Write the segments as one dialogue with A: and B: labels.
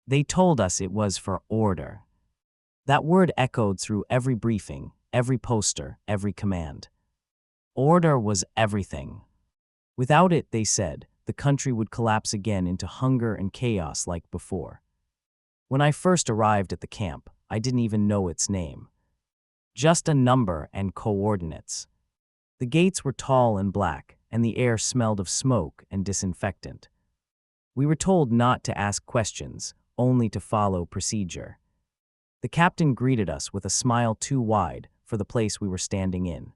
A: They told us it was for order. That word echoed through every briefing, every poster, every command. Order was everything. Without it, they said, the country would collapse again into hunger and chaos like before. When I first arrived at the camp, I didn't even know its name. Just a number and coordinates. The gates were tall and black, and the air smelled of smoke and disinfectant. We were told not to ask questions, only to follow procedure. The captain greeted us with a smile too wide for the place we were standing in.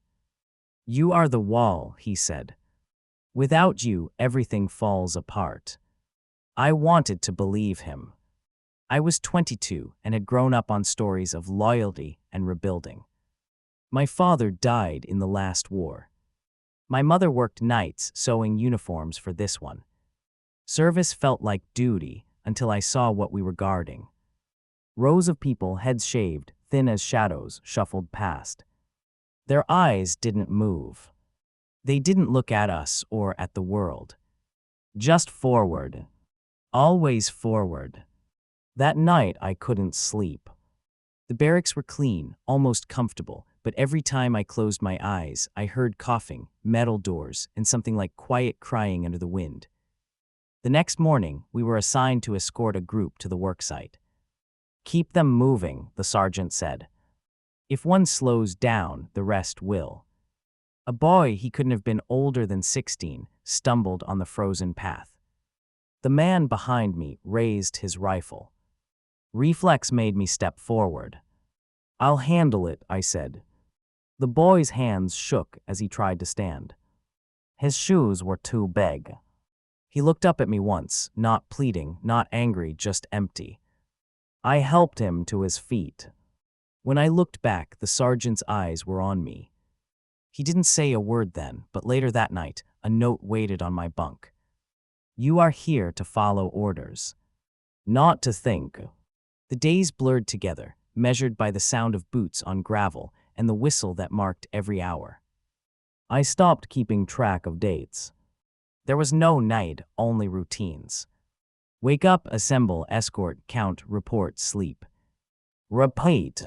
A: "You are the wall," he said. "Without you, everything falls apart." I wanted to believe him. I was 22 and had grown up on stories of loyalty and rebuilding. My father died in the last war. My mother worked nights sewing uniforms for this one. Service felt like duty until I saw what we were guarding. Rows of people, heads shaved, thin as shadows, shuffled past. Their eyes didn't move. They didn't look at us or at the world. Just forward. Always forward. That night I couldn't sleep. The barracks were clean, almost comfortable, but every time I closed my eyes, I heard coughing, metal doors, and something like quiet crying under the wind. The next morning, we were assigned to escort a group to the worksite. "Keep them moving," the sergeant said. "If one slows down, the rest will." A boy, he couldn't have been older than 16, stumbled on the frozen path. The man behind me raised his rifle. Reflex made me step forward. "I'll handle it," I said. The boy's hands shook as he tried to stand. His shoes were too big. He looked up at me once, not pleading, not angry, just empty. I helped him to his feet. When I looked back, the sergeant's eyes were on me. He didn't say a word then, but later that night, a note waited on my bunk. "You are here to follow orders, not to think." The days blurred together, measured by the sound of boots on gravel and the whistle that marked every hour. I stopped keeping track of dates. There was no night, only routines. Wake up, assemble, escort, count, report, sleep. Repeat.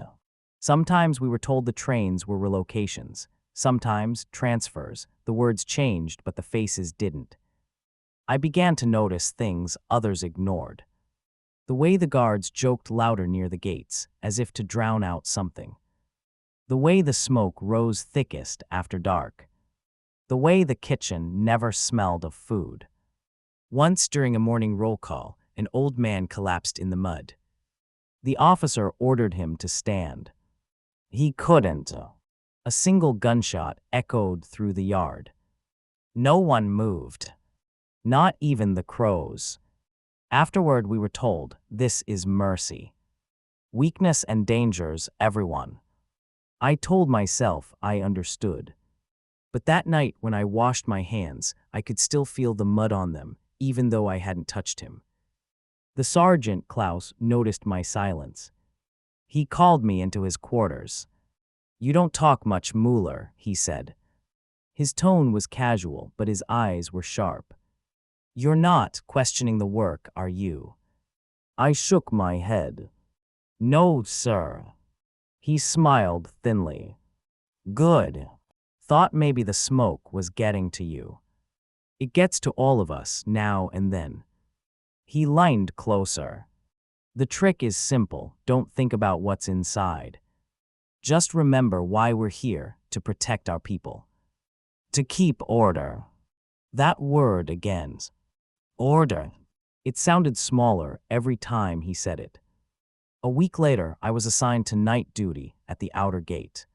A: Sometimes we were told the trains were relocations. Sometimes transfers. The words changed, but the faces didn't. I began to notice things others ignored. The way the guards joked louder near the gates, as if to drown out something. The way the smoke rose thickest after dark. The way the kitchen never smelled of food. Once during a morning roll call, an old man collapsed in the mud. The officer ordered him to stand. He couldn't. A single gunshot echoed through the yard. No one moved. Not even the crows. Afterward, we were told, this is mercy. Weakness and dangers, everyone. I told myself I understood. But that night when I washed my hands, I could still feel the mud on them, even though I hadn't touched him. The sergeant, Klaus, noticed my silence. He called me into his quarters. "You don't talk much, Mueller," he said. His tone was casual, but his eyes were sharp. "You're not questioning the work, are you?" I shook my head. "No, sir." He smiled thinly. "Good. Thought maybe the smoke was getting to you. It gets to all of us now and then." He leaned closer. "The trick is simple. Don't think about what's inside. Just remember why we're here, to protect our people. To keep order." That word again. Order. It sounded smaller every time he said it. A week later, I was assigned to night duty at the outer gate.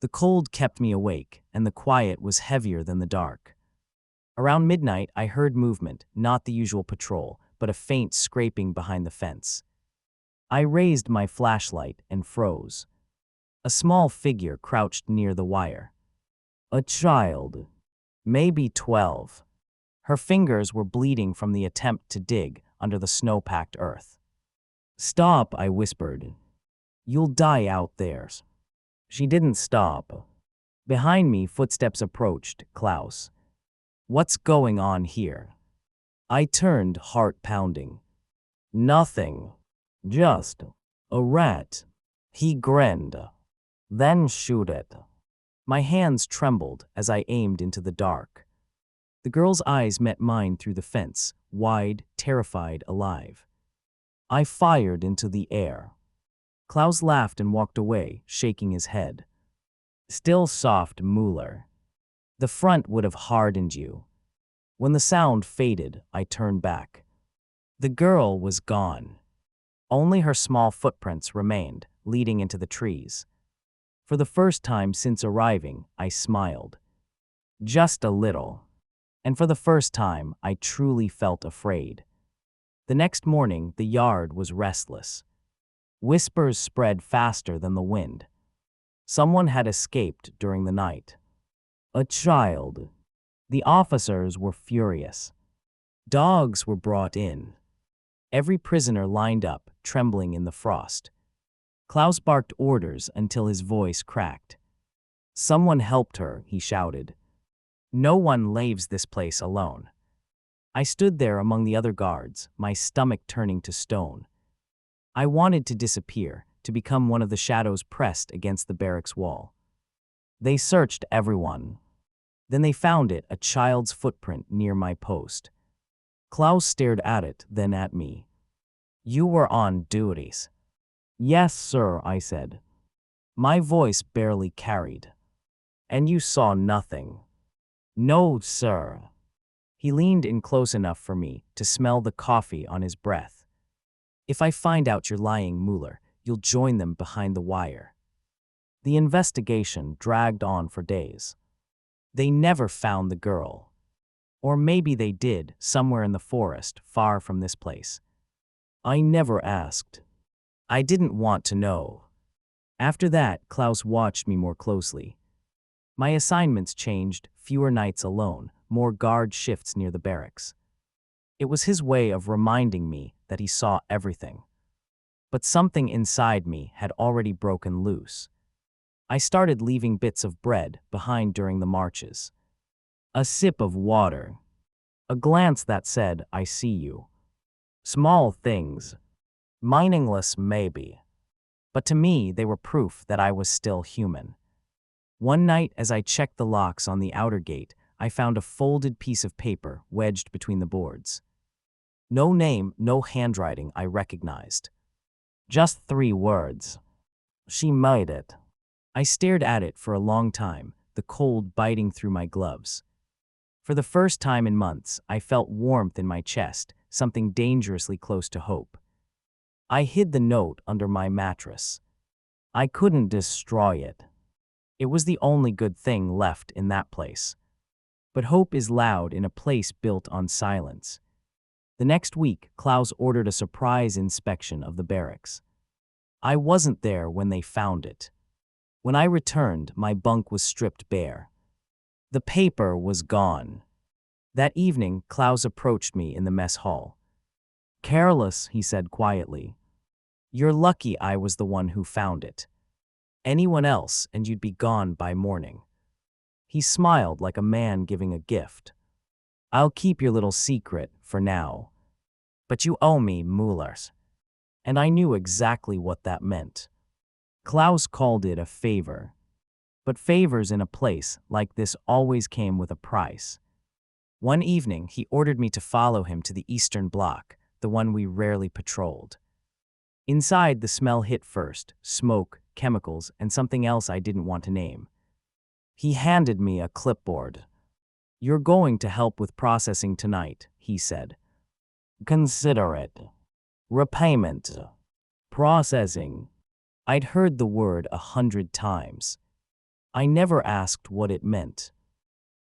A: The cold kept me awake, and the quiet was heavier than the dark. Around midnight, I heard movement, not the usual patrol, but a faint scraping behind the fence. I raised my flashlight and froze. A small figure crouched near the wire. A child, maybe 12. Her fingers were bleeding from the attempt to dig under the snow-packed earth. "Stop," I whispered. "You'll die out there." She didn't stop. Behind me, footsteps approached. Klaus. "What's going on here?" I turned, heart pounding. Nothing. Just a rat. He grinned. Then shoot it. My hands trembled as I aimed into the dark. The girl's eyes met mine through the fence, wide, terrified, alive. I fired into the air. Klaus laughed and walked away, shaking his head. Still soft, Mueller. The front would have hardened you. When the sound faded, I turned back. The girl was gone. Only her small footprints remained, leading into the trees. For the first time since arriving, I smiled. Just a little. And for the first time, I truly felt afraid. The next morning, the yard was restless. Whispers spread faster than the wind. Someone had escaped during the night. A child. The officers were furious. Dogs were brought in. Every prisoner lined up, trembling in the frost. Klaus barked orders until his voice cracked. Someone helped her, he shouted. No one leaves this place alone. I stood there among the other guards, my stomach turning to stone. I wanted to disappear, to become one of the shadows pressed against the barracks wall. They searched everyone. Then they found it, a child's footprint near my post. Klaus stared at it, then at me. You were on duties. Yes, sir, I said. My voice barely carried. And you saw nothing. No, sir. He leaned in close enough for me to smell the coffee on his breath. If I find out you're lying, Mueller, you'll join them behind the wire. The investigation dragged on for days. They never found the girl. Or maybe they did, somewhere in the forest, far from this place. I never asked. I didn't want to know. After that, Klaus watched me more closely. My assignments changed, fewer nights alone, more guard shifts near the barracks. It was his way of reminding me that he saw everything. But something inside me had already broken loose. I started leaving bits of bread behind during the marches. A sip of water. A glance that said, I see you. Small things. Meaningless maybe. But to me, they were proof that I was still human. One night, as I checked the locks on the outer gate, I found a folded piece of paper wedged between the boards. No name, no handwriting I recognized. Just 3 words. She made it. I stared at it for a long time, the cold biting through my gloves. For the first time in months, I felt warmth in my chest, something dangerously close to hope. I hid the note under my mattress. I couldn't destroy it. It was the only good thing left in that place. But hope is loud in a place built on silence. The next week, Klaus ordered a surprise inspection of the barracks. I wasn't there when they found it. When I returned, my bunk was stripped bare. The paper was gone. That evening, Klaus approached me in the mess hall. Careless, he said quietly. You're lucky I was the one who found it. Anyone else and you'd be gone by morning. He smiled like a man giving a gift. I'll keep your little secret for now. But you owe me, Muellers. And I knew exactly what that meant. Klaus called it a favor. But favors in a place like this always came with a price. One evening, he ordered me to follow him to the Eastern Bloc, the one we rarely patrolled. Inside, the smell hit first, smoke, chemicals, and something else I didn't want to name. He handed me a clipboard. You're going to help with processing tonight, he said. Consider it. Repayment. Processing. I'd heard the word 100 times. I never asked what it meant.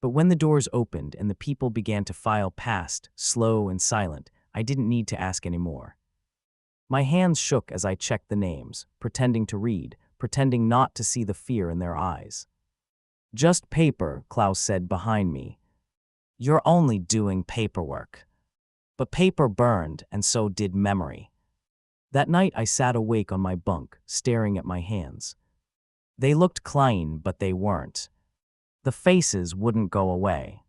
A: But when the doors opened and the people began to file past, slow and silent, I didn't need to ask anymore. My hands shook as I checked the names, pretending to read, pretending not to see the fear in their eyes. Just paper, Klaus said behind me. You're only doing paperwork. But paper burned, and so did memory. That night I sat awake on my bunk, staring at my hands. They looked clean, but they weren't. The faces wouldn't go away.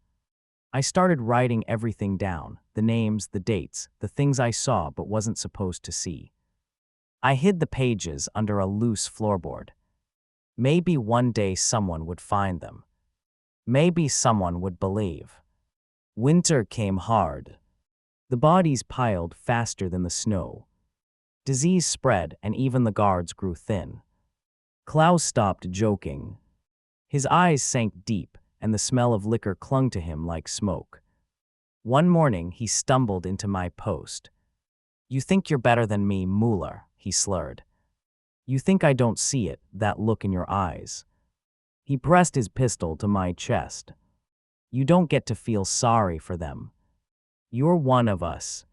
A: I started writing everything down, the names, the dates, the things I saw but wasn't supposed to see. I hid the pages under a loose floorboard. Maybe one day someone would find them. Maybe someone would believe. Winter came hard. The bodies piled faster than the snow. Disease spread and even the guards grew thin. Klaus stopped joking. His eyes sank deep and the smell of liquor clung to him like smoke. One morning he stumbled into my post. "You think you're better than me, Mueller," he slurred. "You think I don't see it, that look in your eyes." He pressed his pistol to my chest. "You don't get to feel sorry for them. You're one of us.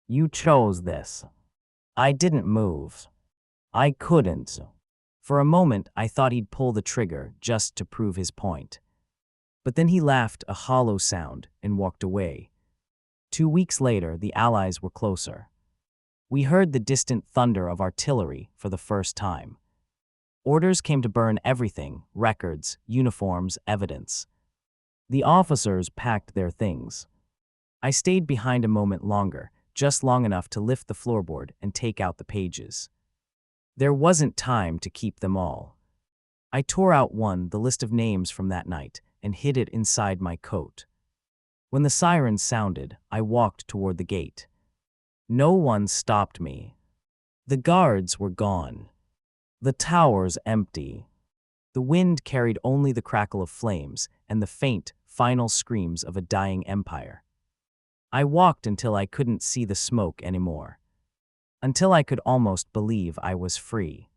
A: You chose this." I didn't move. I couldn't. For a moment, I thought he'd pull the trigger just to prove his point. But then he laughed a hollow sound and walked away. 2 weeks later, the Allies were closer. We heard the distant thunder of artillery for the first time. Orders came to burn everything: records, uniforms, evidence. The officers packed their things. I stayed behind a moment longer, just long enough to lift the floorboard and take out the pages. There wasn't time to keep them all. I tore out one, the list of names from that night, and hid it inside my coat. When the sirens sounded, I walked toward the gate. No one stopped me. The guards were gone. The towers empty. The wind carried only the crackle of flames and the faint, final screams of a dying empire. I walked until I couldn't see the smoke anymore. Until I could almost believe I was free.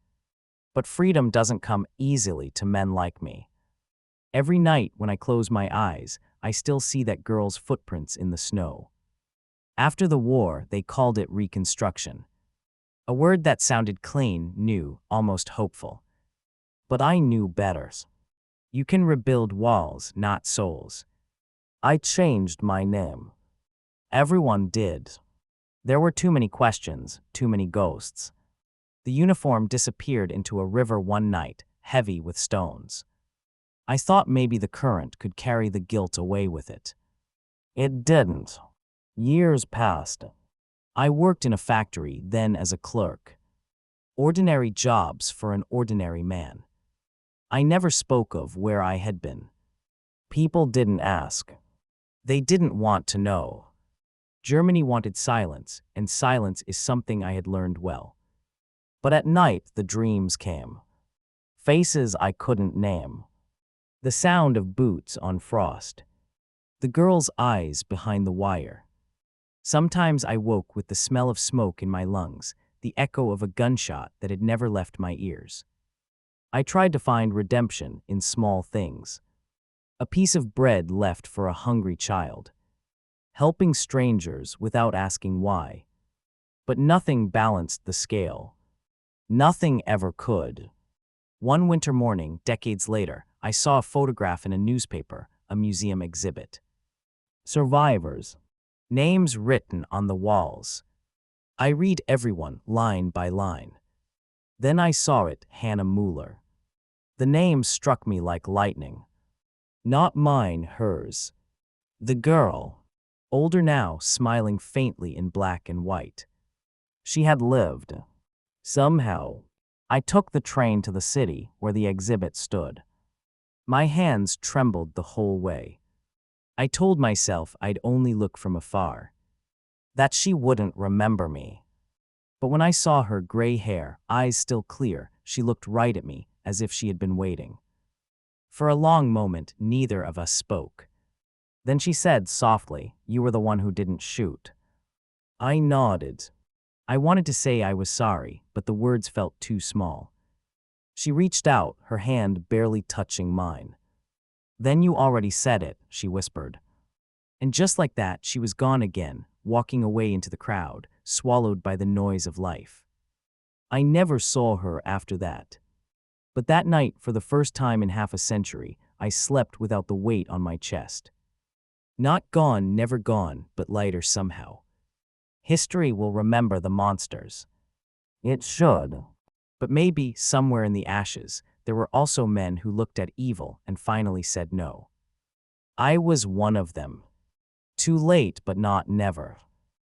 A: But freedom doesn't come easily to men like me. Every night when I close my eyes, I still see that girl's footprints in the snow. After the war, they called it Reconstruction. A word that sounded clean, new, almost hopeful. But I knew better. You can rebuild walls, not souls. I changed my name. Everyone did. There were too many questions, too many ghosts. The uniform disappeared into a river one night, heavy with stones. I thought maybe the current could carry the guilt away with it. It didn't. Years passed. I worked in a factory, then as a clerk. Ordinary jobs for an ordinary man. I never spoke of where I had been. People didn't ask. They didn't want to know. Germany wanted silence, and silence is something I had learned well. But at night, the dreams came. Faces I couldn't name. The sound of boots on frost. The girl's eyes behind the wire. Sometimes I woke with the smell of smoke in my lungs, the echo of a gunshot that had never left my ears. I tried to find redemption in small things. A piece of bread left for a hungry child. Helping strangers without asking why. But nothing balanced the scale. Nothing ever could. One winter morning, decades later, I saw a photograph in a newspaper, a museum exhibit. Survivors. Names written on the walls. I read everyone, line by line. Then I saw it, Hannah Mueller. The name struck me like lightning. Not mine, hers. The girl. Older now, smiling faintly in black and white. She had lived. Somehow. I took the train to the city where the exhibit stood. My hands trembled the whole way. I told myself I'd only look from afar. That she wouldn't remember me. But when I saw her gray hair, eyes still clear, she looked right at me, as if she had been waiting. For a long moment, neither of us spoke. Then she said softly, "You were the one who didn't shoot." I nodded. I wanted to say I was sorry, but the words felt too small. She reached out, her hand barely touching mine. "Then you already said it," she whispered. And just like that, she was gone again, walking away into the crowd, swallowed by the noise of life. I never saw her after that. But that night, for the first time in half a century, I slept without the weight on my chest. Not gone, never gone, but lighter somehow. History will remember the monsters. It should. But maybe, somewhere in the ashes, there were also men who looked at evil and finally said no. I was one of them. Too late, but not never.